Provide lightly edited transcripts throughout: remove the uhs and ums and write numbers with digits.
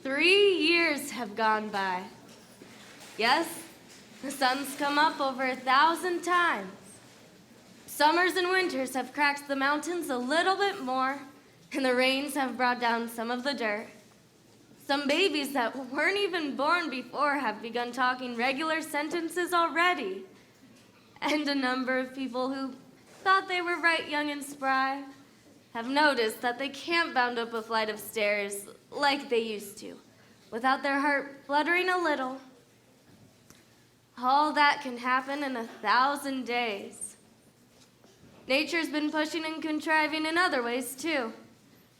3 years have gone by. Yes, the sun's come up over 1,000 times. Summers and winters have cracked the mountains a little bit more, and the rains have brought down some of the dirt. Some babies that weren't even born before have begun talking regular sentences already. And a number of people who thought they were right young and spry have noticed that they can't bound up a flight of stairs like they used to, without their heart fluttering a little. All that can happen in 1,000 days. Nature's been pushing and contriving in other ways, too.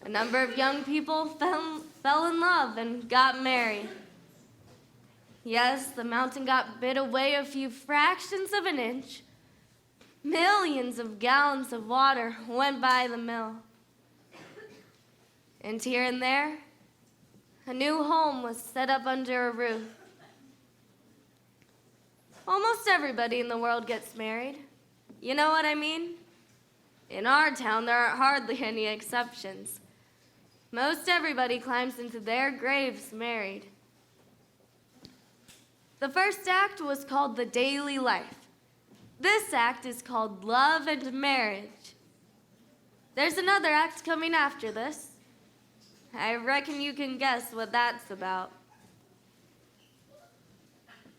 A number of young people fell in love and got married. Yes, the mountain got bit away a few fractions of an inch. Millions of gallons of water went by the mill. And here and there, a new home was set up under a roof. Almost everybody in the world gets married. You know what I mean? In our town, there are hardly any exceptions. Most everybody climbs into their graves married. The first act was called the daily life. This act is called love and marriage. There's another act coming after this. I reckon you can guess what that's about.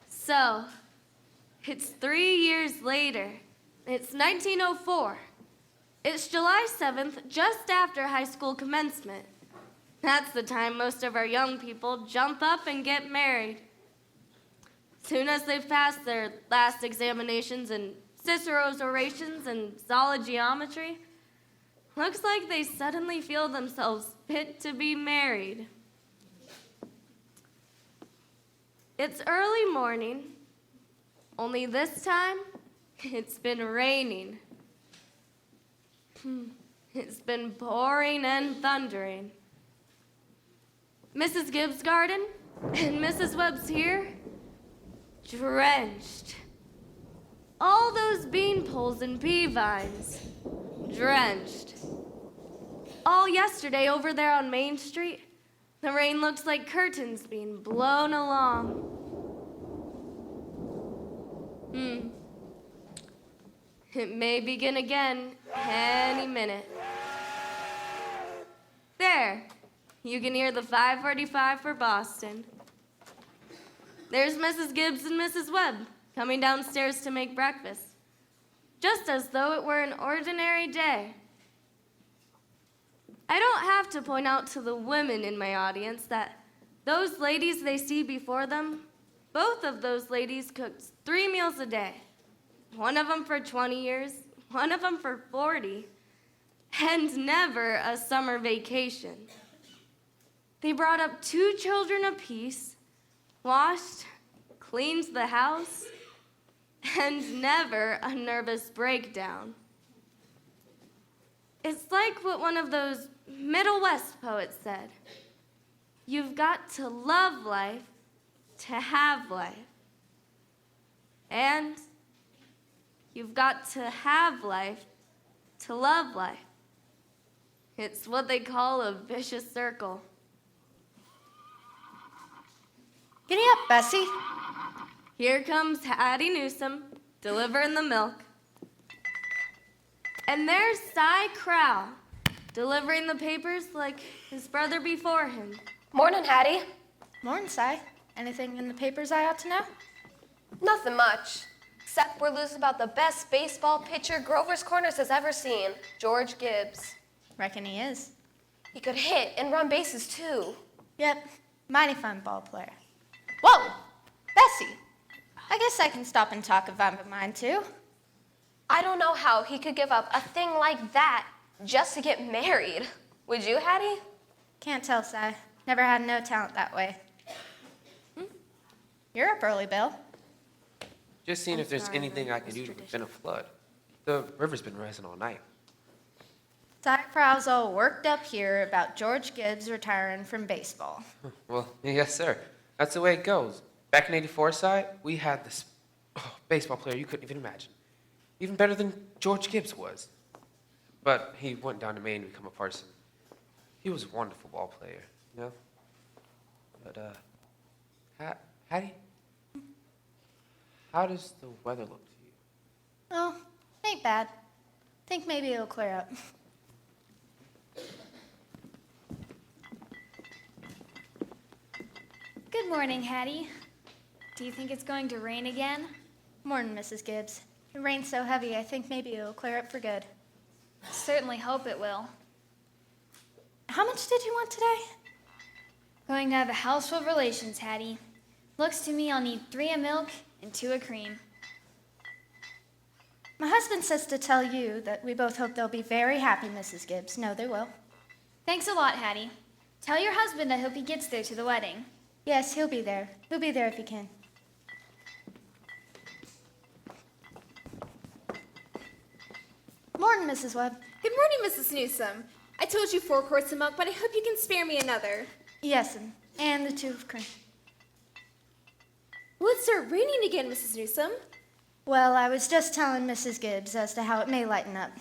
So, it's 3 years later. It's 1904. It's July 7th, just after high school commencement. That's the time most of our young people jump up and get married. Soon as they've passed their last examinations in Cicero's orations and solid geometry, looks like they suddenly feel themselves fit to be married. It's early morning, only this time it's been raining. It's been pouring and thundering. Mrs. Gibbs' garden and Mrs. Webb's here, drenched. All those bean poles and pea vines, drenched. All yesterday over there on Main Street, the rain looks like curtains being blown along. It may begin again any minute. There, you can hear the 5:45 for Boston. There's Mrs. Gibbs and Mrs. Webb coming downstairs to make breakfast, just as though it were an ordinary day. I don't have to point out to the women in my audience that those ladies they see before them, both of those ladies cooked 3 meals a day. One of them for 20 years, one of them for 40, and never a summer vacation. They brought up 2 children apiece, washed, cleaned the house, and never a nervous breakdown. It's like what one of those Middle West poets said. You've got to love life to have life. And you've got to have life to love life. It's what they call a vicious circle. Giddy up, Bessie. Here comes Hattie Newsom, delivering the milk. And there's Cy Crowell, delivering the papers like his brother before him. Morning, Hattie. Morning, Si. Anything in the papers I ought to know? Nothing much, except we're losing about the best baseball pitcher Grover's Corners has ever seen, George Gibbs. Reckon he is. He could hit and run bases, too. Yep, mighty fine ball player. Whoa! Bessie! I guess I can stop and talk if I'm of mine, too. I don't know how he could give up a thing like that just to get married. Would you, Hattie? Can't tell, Si. Never had no talent that way. You're up early, Bill. Just seeing if there's anything I can do to prevent a flood. The river's been rising all night. Si Crowell's all worked up here about George Gibbs retiring from baseball. Well, yes, sir. That's the way it goes. Back in '84 side, we had this baseball player you couldn't even imagine. Even better than George Gibbs was. But he went down to Maine to become a parson. He was a wonderful ball player, you know? But, Hattie, how does the weather look to you? Oh, ain't bad. Think maybe it'll clear up. Good morning, Hattie. Do you think it's going to rain again? Morning, Mrs. Gibbs. It rained so heavy, I think maybe it'll clear up for good. Certainly hope it will. How much did you want today? Going to have a house full of relations, Hattie. Looks to me I'll need 3 of milk and 2 of cream. My husband says to tell you that we both hope they'll be very happy, Mrs. Gibbs. No, they will. Thanks a lot, Hattie. Tell your husband I hope he gets there to the wedding. Yes, he'll be there. He'll be there if he can. Morning, Mrs. Webb. Good morning, Mrs. Newsom. I told you 4 quarts of milk, but I hope you can spare me another. Yes, and the 2 of cream. Will it start raining again, Mrs. Newsom? Well, I was just telling Mrs. Gibbs as to how it may lighten up.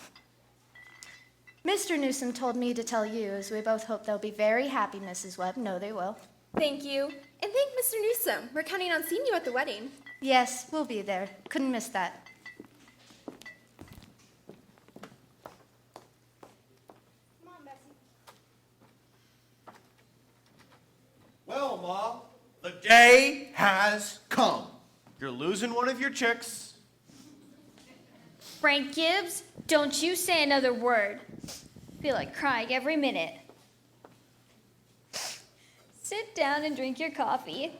Mr. Newsom told me to tell you, as we both hope they'll be very happy, Mrs. Webb. No, they will. Thank you. And thank Mr. Newsom. We're counting on seeing you at the wedding. Yes, we'll be there. Couldn't miss that. Come on, Bessie. Well, Ma, the day has come. You're losing one of your chicks. Frank Gibbs, don't you say another word. Feel like crying every minute. Sit down and drink your coffee.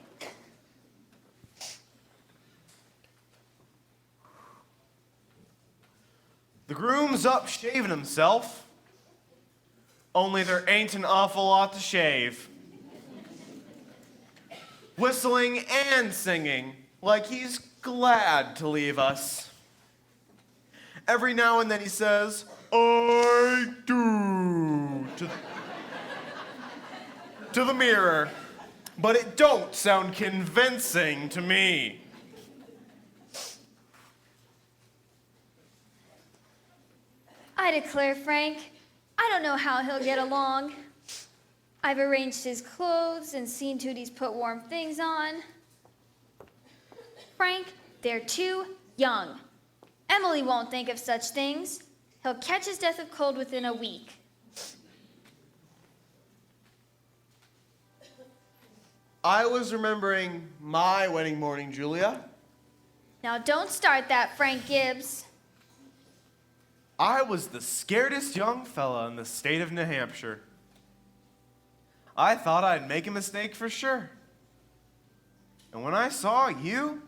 The groom's up shaving himself. Only there ain't an awful lot to shave. Whistling and singing like he's glad to leave us. Every now and then he says, I do, to the mirror, but it don't sound convincing to me. I declare, Frank, I don't know how he'll get along. I've arranged his clothes and seen to it he's put warm things on. Frank, they're too young. Emily won't think of such things. He'll catch his death of cold within a week. I was remembering my wedding morning, Julia. Now don't start that, Frank Gibbs. I was the scaredest young fella in the state of New Hampshire. I thought I'd make a mistake for sure. And when I saw you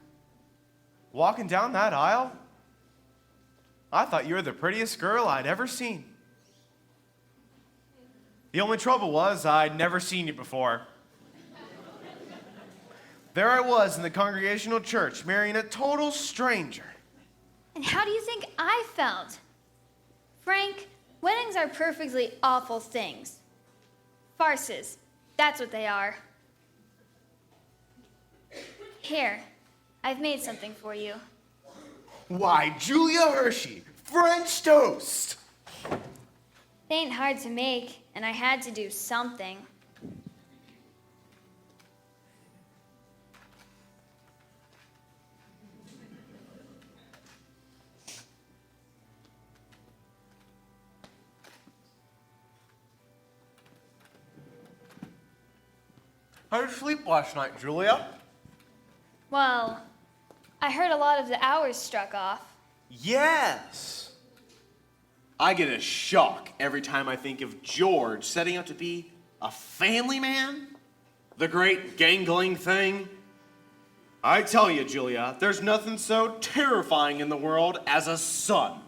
walking down that aisle, I thought you were the prettiest girl I'd ever seen. The only trouble was I'd never seen you before. There I was in the Congregational Church, marrying a total stranger. And how do you think I felt? Frank, weddings are perfectly awful things. Farces, that's what they are. Here, I've made something for you. Why, Julia Hershey, French toast! They ain't hard to make, and I had to do something. How did you sleep last night, Julia? Well, I heard a lot of the hours struck off. Yes. I get a shock every time I think of George setting out to be a family man. The great gangling thing. I tell you, Julia, there's nothing so terrifying in the world as a son.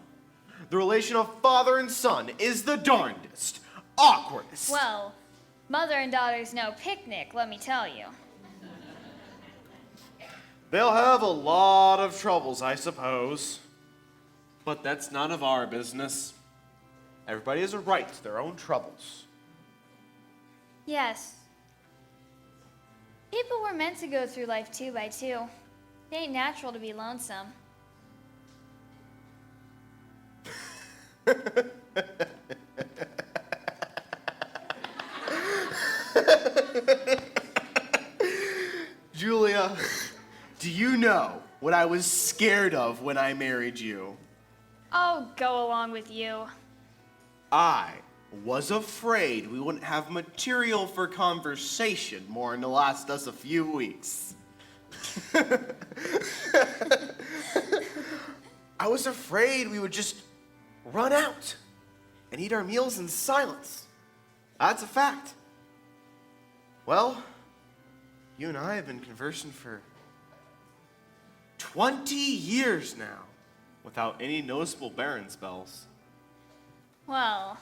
The relation of father and son is the darndest, awkwardest. Well, mother and daughter's no picnic, let me tell you. They'll have a lot of troubles, I suppose. But that's none of our business. Everybody has a right to their own troubles. Yes. People were meant to go through life 2 by 2. It ain't natural to be lonesome. you know what I was scared of when I married you? Oh, go along with you. I was afraid we wouldn't have material for conversation more than to last us a few weeks. I was afraid we would just run out and eat our meals in silence. That's a fact. Well, you and I have been conversing for 20 years now without any noticeable barren spells. Well,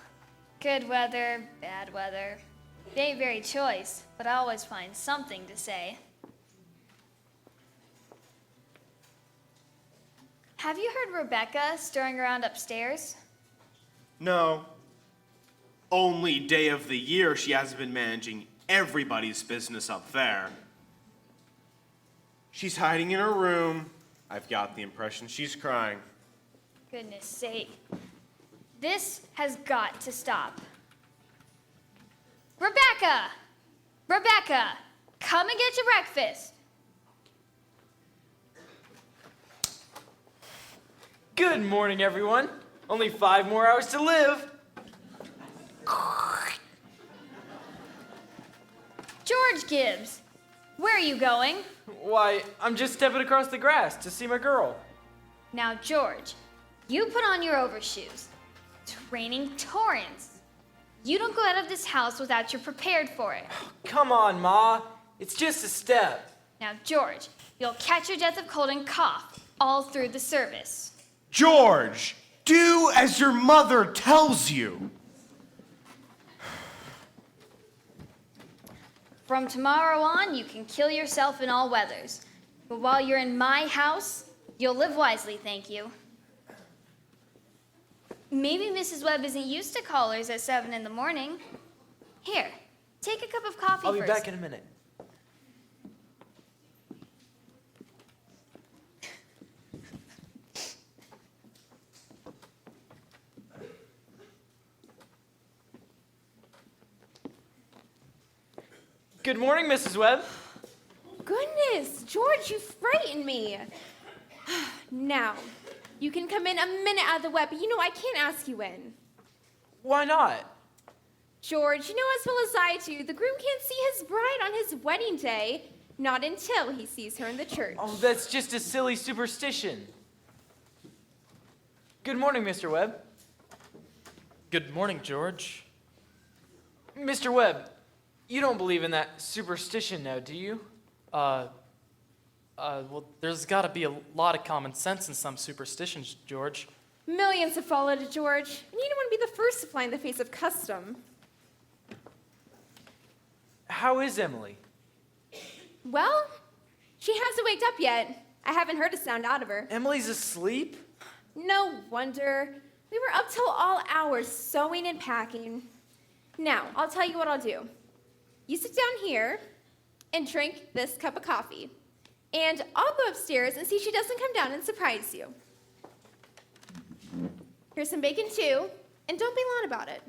good weather, bad weather. It ain't very choice, but I always find something to say. Have you heard Rebecca stirring around upstairs? No. Only day of the year she hasn't been managing everybody's business up there. She's hiding in her room. I've got the impression she's crying. Goodness sake. This has got to stop. Rebecca! Rebecca! Come and get your breakfast. Good morning, everyone. Only 5 more hours to live. George Gibbs, where are you going? Why, I'm just stepping across the grass to see my girl. Now, George, you put on your overshoes. It's raining torrents. You don't go out of this house without you're prepared for it. Come on, Ma. It's just a step. Now, George, you'll catch your death of cold and cough all through the service. George, do as your mother tells you. From tomorrow on, you can kill yourself in all weathers. But while you're in my house, you'll live wisely, thank you. Maybe Mrs. Webb isn't used to callers at 7 in the morning. Here, take a cup of coffee I'll be first. back in a minute. Good morning, Mrs. Webb. Goodness, George, you frightened me. Now, you can come in a minute out of the wet, but you know I can't ask you in. Why not? George, you know as well as I do, the groom can't see his bride on his wedding day, not until he sees her in the church. Oh, that's just a silly superstition. Good morning, Mr. Webb. Good morning, George. Mr. Webb, you don't believe in that superstition now, do you? Well, there's got to be a lot of common sense in some superstitions, George. Millions have followed it, George, and you don't want to be the first to fly in the face of custom. How is Emily? Well, she hasn't waked up yet. I haven't heard a sound out of her. Emily's asleep? No wonder. We were up till all hours sewing and packing. Now, I'll tell you what I'll do. You sit down here and drink this cup of coffee. And I'll go upstairs and see she doesn't come down and surprise you. Here's some bacon too, and don't be loud about it.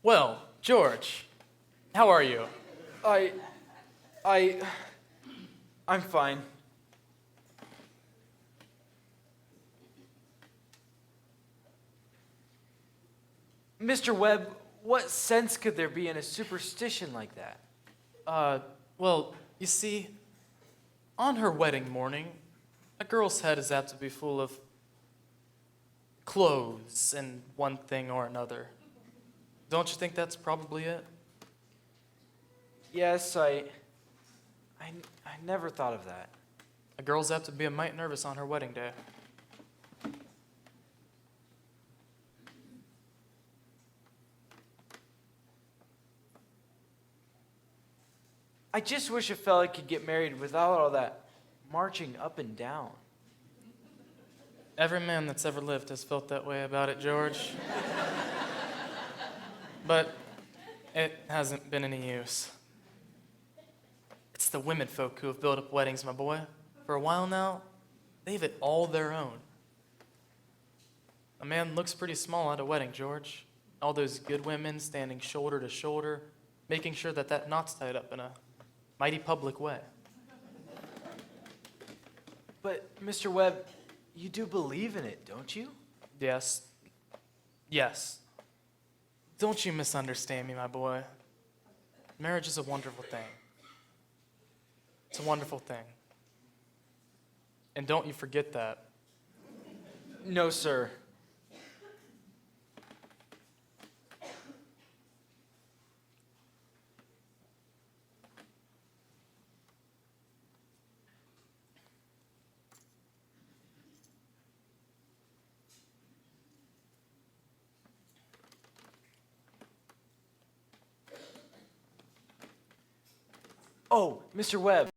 Well, George, how are you? I'm fine. Mr. Webb, what sense could there be in a superstition like that? Well, you see, on her wedding morning, a girl's head is apt to be full of clothes and one thing or another. Don't you think that's probably it? Yes, I never thought of that. A girl's apt to be a mite nervous on her wedding day. I just wish a fella could get married without all that marching up and down. Every man that's ever lived has felt that way about it, George. But it hasn't been any use. It's the women folk who have built up weddings, my boy. For a while now, they've it all their own. A man looks pretty small at a wedding, George. All those good women standing shoulder to shoulder, making sure that that knot's tied up in a mighty public way. But, Mr. Webb, you do believe in it, don't you? Yes. Yes. Don't you misunderstand me, my boy. Marriage is a wonderful thing. It's a wonderful thing. And don't you forget that. No, sir. Oh, Mr. Webb.